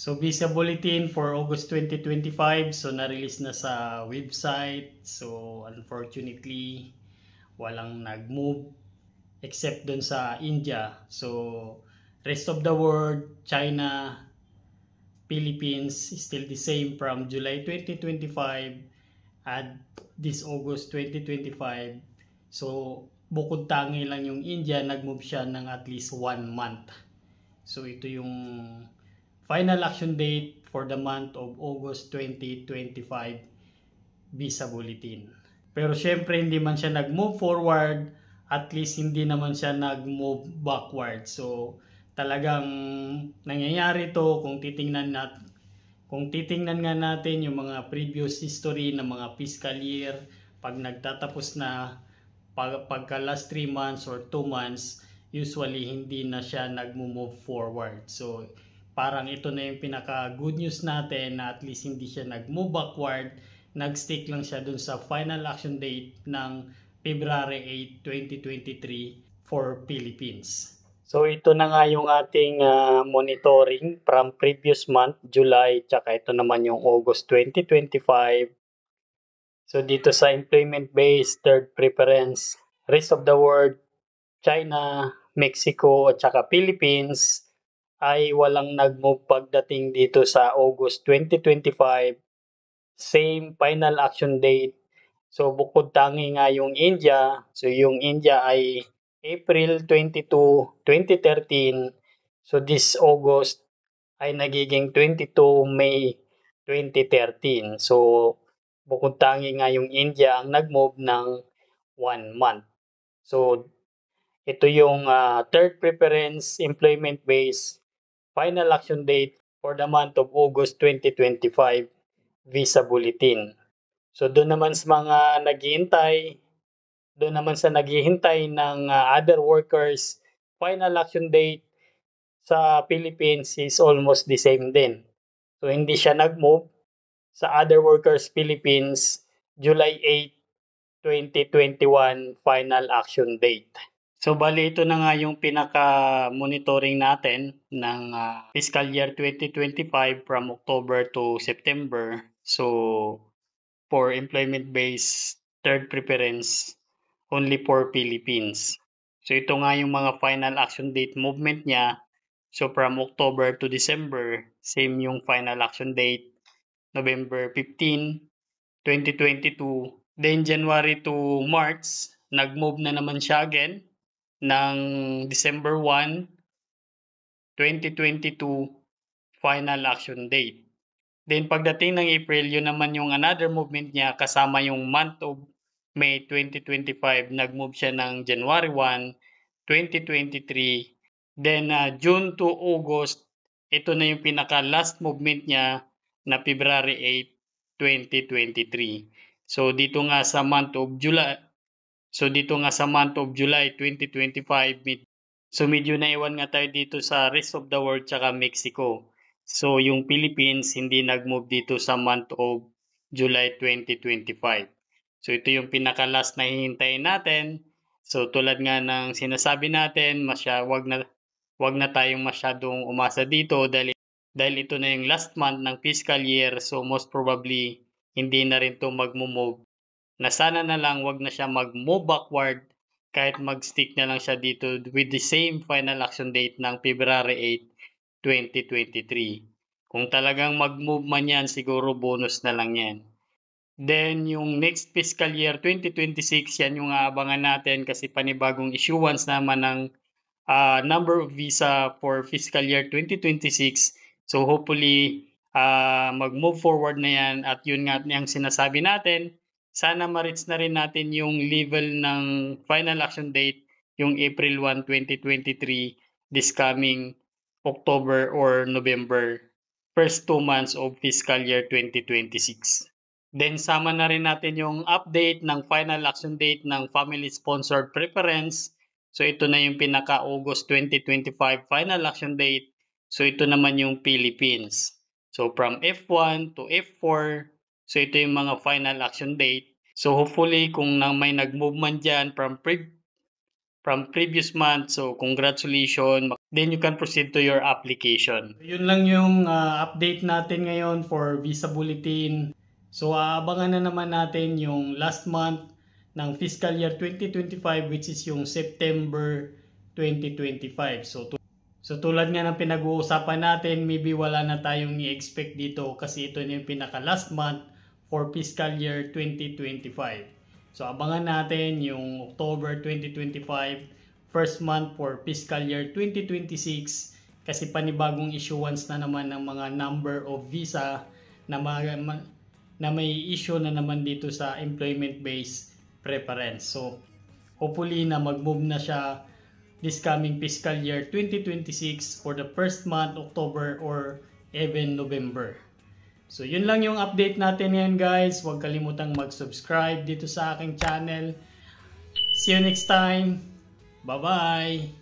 So visa bulletin for August 2025. So na-release na sa website. So unfortunately, walang nag-move except dun sa India. So rest of the world, China, Philippines is still the same from July 2025 at this August 2025. So bukod tangi lang yung India, nag-move siya ng at least 1 month. So ito yung final action date for the month of August 2025 visa bulletin. Pero syempre hindi man siya nag-move forward, at least hindi naman siya nag-move backward. So talagang nangyayari to kung titingnan nga natin yung mga previous history ng mga fiscal year, pag nagtatapos na pagka last 3 months or 2 months, usually hindi na siya nag-move forward. So parang ito na yung pinaka good news natin na at least hindi siya nag-move backward, nag-stick lang siya dun sa final action date ng February 8, 2023 for Philippines. So ito na nga yung ating monitoring from previous month, July, tsaka ito naman yung August 2025. So dito sa employment-based third preference, rest of the world, China, Mexico at saka Philippines ay walang nag-move pagdating dito sa August 2025. Same final action date. So bukod tangi nga yung India, so yung India ay April 22, 2013. So this August ay nagiging 22 May 2013. So bukod tangi nga yung India ang nag-move ng 1 month. So ito yung third preference employment base final action date for the month of August 2025 visa bulletin. So doon naman sa mga naghihintay ng other workers, final action date sa Philippines is almost the same din. So hindi siya nag-move sa other workers Philippines, July 8, 2021 final action date. So bali ito na nga yung pinaka-monitoring natin ng fiscal year 2025 from October to September. So for employment-based third preference, only for Philippines. So ito nga yung mga final action date movement niya. So from October to December, same yung final action date, November 15, 2022. Then January to March, nag-move na naman siya again ng December 1, 2022 final action date. Then pagdating ng April, yun naman yung another movement niya kasama yung month of May 2025, nag-move siya ng January 1, 2023. Then June to August, ito na yung pinaka last movement niya na February 8, 2023. So dito nga sa month of July 2025, so medyo naiwan nga tayo dito sa rest of the world tsaka Mexico. So yung Philippines hindi nag-move dito sa month of July 2025. So ito yung pinaka-last na hihintayin natin. So tulad nga ng sinasabi natin, wag na tayong masyadong umasa dito dahil ito na yung last month ng fiscal year. So most probably hindi na rin to mag-move. Na sana na lang wag na siya mag-move backward kahit mag-stick na lang siya dito with the same final action date ng February 8, 2023. Kung talagang mag-move man yan, siguro bonus na lang yan. Then, yung next fiscal year 2026, yan yung aabangan natin kasi panibagong issuance naman ng number of visa for fiscal year 2026. So, hopefully, mag-move forward na yan at yun nga yung sinasabi natin, sana ma-reach na rin natin yung level ng final action date, yung April 1, 2023, this coming October or November, first 2 months of fiscal year 2026. Then sama na rin natin yung update ng final action date ng family-sponsored preference. So ito na yung pinaka-August 2025 final action date. So ito naman yung Philippines. So from F1 to F4, so ito yung mga final action date. So hopefully kung may nag-move man dyan from previous month, so congratulations. then you can proceed to your application. Yun lang yung update natin ngayon for Visa Bulletin. So aabangan na naman natin yung last month ng fiscal year 2025, which is yung September 2025. So tulad nga ng pinag-uusapan natin, maybe wala na tayong i-expect dito kasi ito na yung pinaka last month for fiscal year 2025. So abangan natin yung October 2025, first month for fiscal year 2026, kasi panibagong issuance na naman ng mga number of visa na may issue na naman dito sa employment-based preference. So hopefully na mag-move na siya this coming fiscal year 2026 for the first month, October or even November. So yun lang yung update natin ngayon guys. Huwag kalimutang mag-subscribe dito sa aking channel. See you next time. Bye-bye!